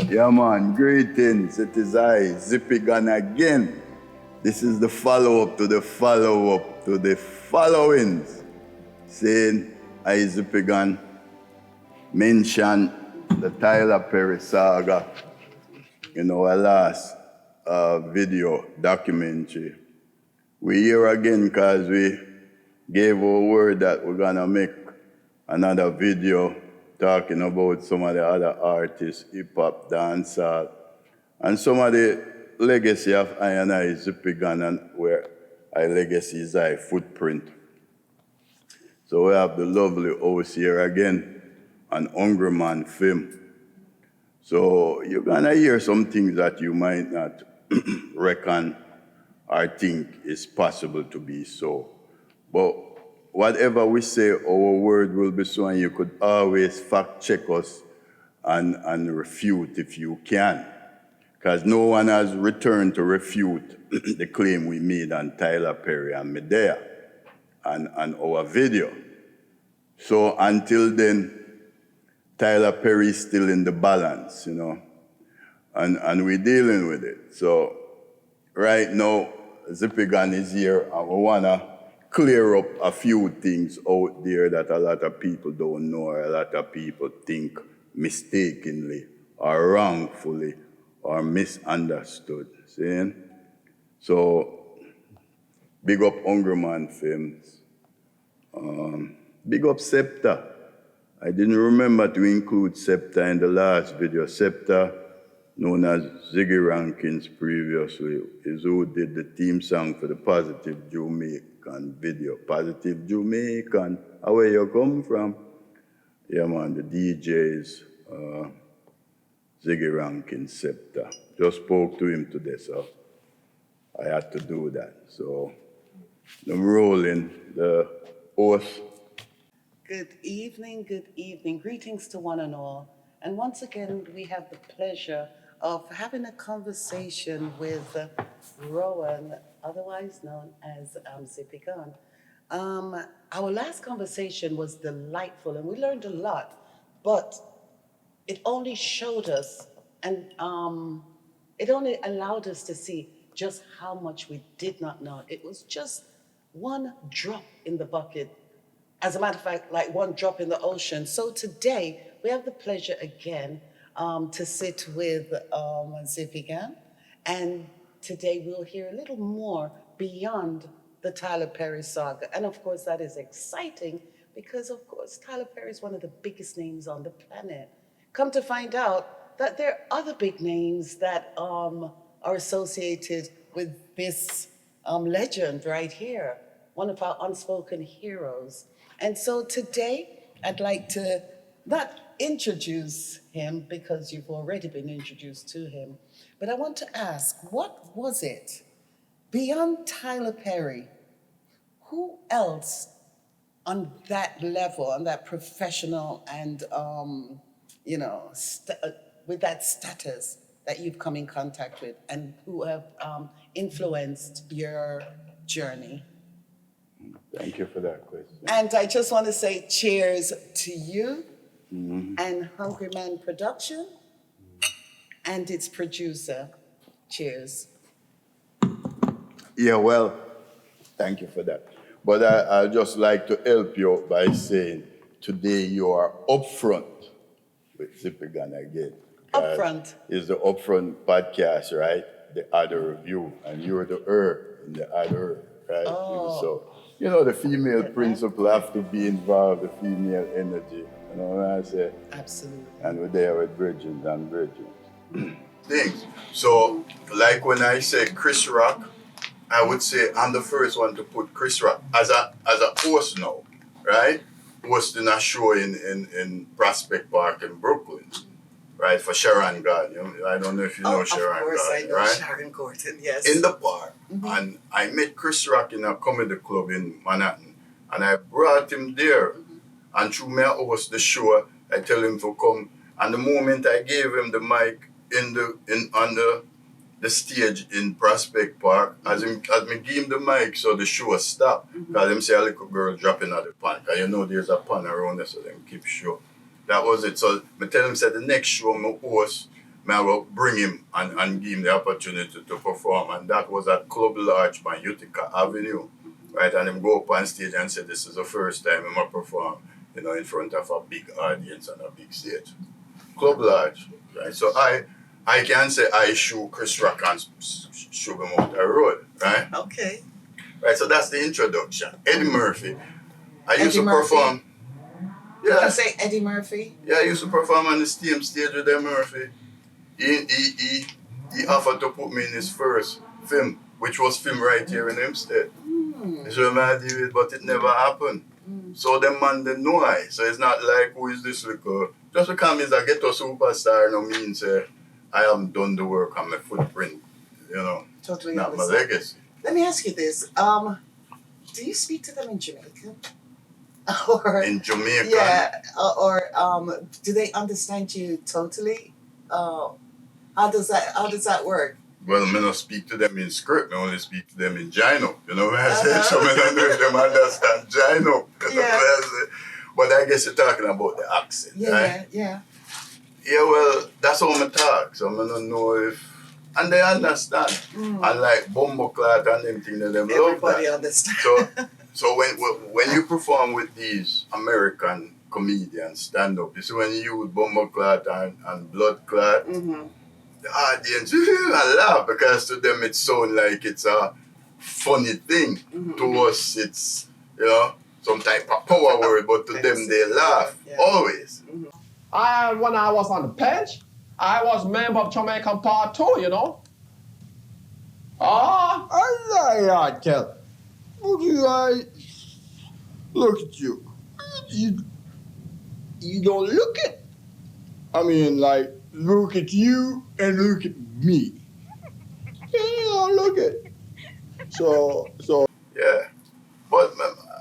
Yeah, man, greetings. It is I, Zippy Gan again. This is the follow-up to the follow-up to the followings. Saying, I, Zippy Gan, mention the Tyler Perry saga in our last video documentary. We're here again because we gave our word that we're gonna make another video talking about some of the other artists, hip-hop, dancehall, and some of the legacy of I and I Zippy Gan, and where I legacy is I footprint. So we have the lovely host here again, an Hungry Man film. So you're gonna hear some things that you might not reckon or think is possible to be so. But whatever we say, our word will be so, and you could always fact check us and refute if you can. Because no one has returned to refute the claim we made on Tyler Perry and Medea and our video. So until then, Tyler Perry is still in the balance, and we're dealing with it. So right now, Zippy Gan is here, and we wanna clear up a few things out there that a lot of people don't know, or a lot of people think mistakenly or wrongfully or misunderstood. See? So, big up Hungry Man Films. Big up Scepter. I didn't remember to include Scepter in the last video. Scepter, known as Ziggy Rankins previously, is who did the theme song for the Positive Jamaican video. Positive Jamaican, where you come from? Yeah, man, the DJs, Ziggy Rankins Scepter. Just spoke to him today, so I had to do that. So I'm rolling the host. Good evening, good evening. Greetings to one and all. And once again, we have the pleasure of having a conversation with Rowan, otherwise known as Zippy Gan. Our last conversation was delightful and we learned a lot, but it only showed us and it only allowed us to see just how much we did not know. It was just one drop in the bucket. As a matter of fact, like one drop in the ocean. So today, we have the pleasure again to sit with Zippy Gan. And today we'll hear a little more beyond the Tyler Perry saga. And of course, that is exciting because, of course, Tyler Perry is one of the biggest names on the planet. Come to find out that there are other big names that are associated with this legend right here, one of our unspoken heroes. And so today, I'd like to not introduce him because you've already been introduced to him, but I want to ask, what was it beyond Tyler Perry? Who else on that level, on that professional and, with that status that you've come in contact with and who have influenced your journey? Thank you for that question. And I just want to say cheers to you and Hungry Man Production and its producer. Cheers. Yeah, well, thank you for that. But I'd just like to help you out by saying today you are upfront with Zippy Gan again. Upfront. It's the upfront podcast, right? The other review, and you're the in the other, right? Oh. So, the female principle have to be involved, the female energy. You know what I say? Absolutely. And we're there with virgins and virgins. Things. So, like when I say Chris Rock, I would say I'm the first one to put Chris Rock as a host now, right? Hosting a show in Prospect Park in Brooklyn, right? For Sharon Gordon. I don't know if you know Sharon Gordon, right? Of course, I know Sharon Gordon, yes. In the park. And I met Chris Rock in a comedy club in Manhattan. And I brought him there. And through me host the show, I tell him to come. And the moment I gave him the mic on the stage in Prospect Park, as me give him the mic, so the show stopped. Because them say a little girl dropping out the pan. Because there's a pan around there, so them keep show. That was it. So I tell him, said the next show, my host, I will bring him and give him the opportunity to perform. And that was at Club Lodge on Utica Avenue. Right, and him go up on stage and say this is the first time I'm gonna perform, in front of a big audience and a big stage. Club Lodge, right? So I can say I shoot Chris Rock and shoot him out the road, right? Okay. Right, so that's the introduction. Eddie Murphy. I used Eddie to Murphy? perform. Did Yeah, you say Eddie Murphy? yeah, I used to perform on the same stage with Eddie Murphy. He offered to put me in his first film, which was filmed right here in Hempstead. That's what I did it, but it never happened. So them man they know I. So it's not like who is this little just because he's a ghetto superstar no means I haven't done the work on my footprint, Totally not my understand. legacy. Let me ask you this. Do you speak to them in Jamaican? Or In Jamaica. yeah, or do they understand you totally? How does that work? Well, I don't speak to them in script, I only speak to them in Gino. You know what I say? So I don't know if them understand Gino. Yeah. But I guess you're talking about the accent, right? Yeah. Yeah, well, that's how I talk. So I don't know if... And they understand. And like Bumbleclad and them things, them love Everybody that. understands. So when you perform with these American comedians, stand-up, you see when you use Bumbleclad and Bloodclad, the audience laugh because to them it sounds like it's a funny thing. To us, it's, some type of power word, but to them they laugh, always. And when I was on the bench, I was member of Jamaican Part 2, I tell. Look at you. You don't look it. I mean, like, look at you and look at me. You don't look it. So. Yeah. But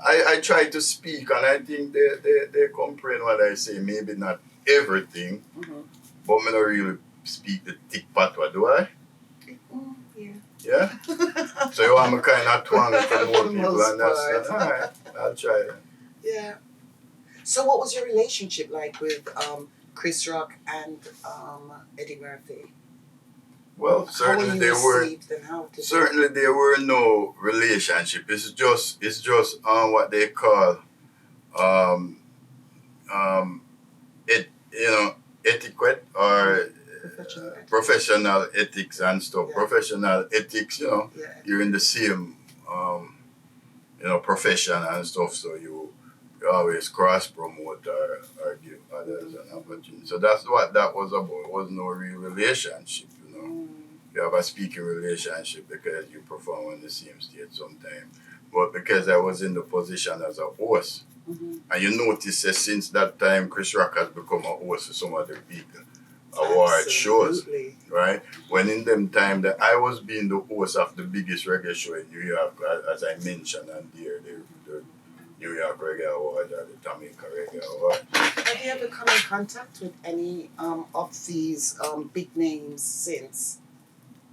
I try to speak, and I think they comprehend what I say. Maybe not everything, but I don't really speak the thick patois, do I? Yeah. Yeah? So you want me kind of twang it for more For the people most understand? part. All right, I'll try that. Yeah. So what was your relationship like with Chris Rock and Eddie Murphy? Well, certainly there were no relationship. It's just what they call etiquette or professional ethics and stuff. Yeah. Professional ethics, Yeah. you're in the same profession and stuff, so you always cross promote or give others an opportunity. So that's what that was about. It was no real relationship, You have a speaking relationship because you perform on the same stage sometimes. But because I was in the position as a host, and you notice that since that time, Chris Rock has become a host for some of the big award shows, right? When in them time that I was being the host of the biggest reggae show in New York, as I mentioned, and there, the New York Reggae Award or the Jamaica Reggae Award. Have you ever come in contact with any of these big names since?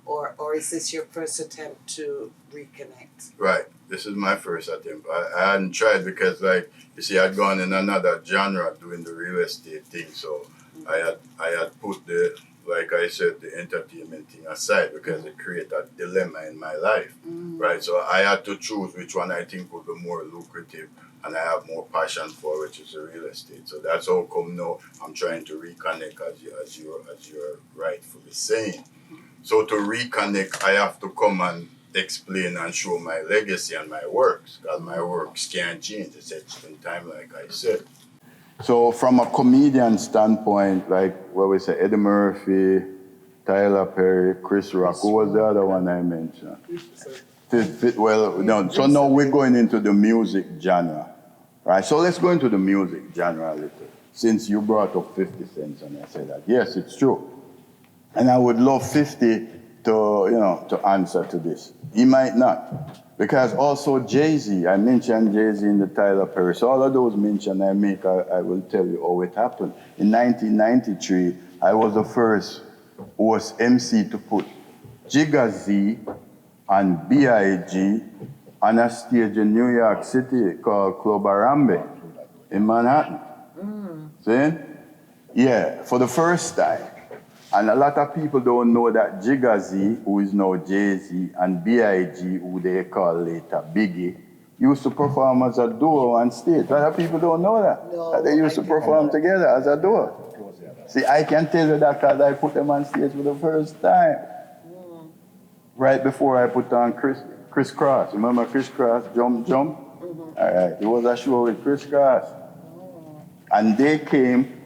Or is this your first attempt to reconnect? Right. This is my first attempt. I hadn't tried because, like, you see, I'd gone in another genre doing the real estate thing. So I had put the, like I said, the entertainment thing aside because it created a dilemma in my life. Right. So I had to choose which one I think would be more lucrative and I have more passion for, which is the real estate. So that's how come now I'm trying to reconnect as you're rightfully saying. So to reconnect, I have to come and explain and show my legacy and my works, because my works can't change. It's in time, like I said. So from a comedian standpoint, like what we say, Eddie Murphy, Tyler Perry, Chris Rock, who was the other one I mentioned? Well, no. So now we're going into the music genre, right? So let's go into the music genre a little. Since you brought up 50 Cent and I said that, yes, it's true. And I would love 50 to answer to this. He might not. Because also Jay-Z, I mentioned Jay-Z in the Tyler Perry. So all of those mentions I make, I will tell you how it happened. In 1993, I was the first host MC to put Jigga Z and B.I.G. on a stage in New York City called Club Arambe in Manhattan. See? Yeah, for the first time. And a lot of people don't know that Jigga, who is now Jay-Z, and B.I.G., who they call later Biggie, used to perform as a duo on stage. A lot of people don't know that. No, that they used to perform together as a duo. See, I can tell you that because I put them on stage for the first time. Right before I put on Chris Cross. Remember Chris Cross, Jump? All right, it was a show with Chris Cross. And they came,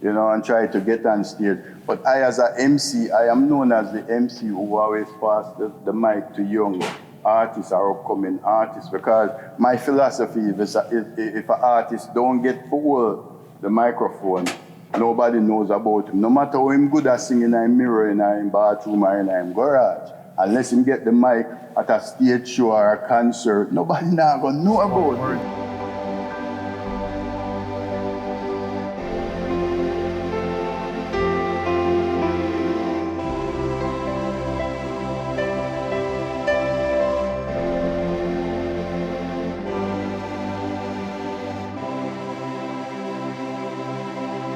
and tried to get on stage. But I, as an MC, I am known as the MC who always pass the mic to young artists or upcoming artists, because my philosophy is if an artist don't get full the microphone, nobody knows about him. No matter how him good at singing in mirror, in a bathroom, or in a garage, unless him get the mic at a stage show or a concert, nobody now gonna know about him.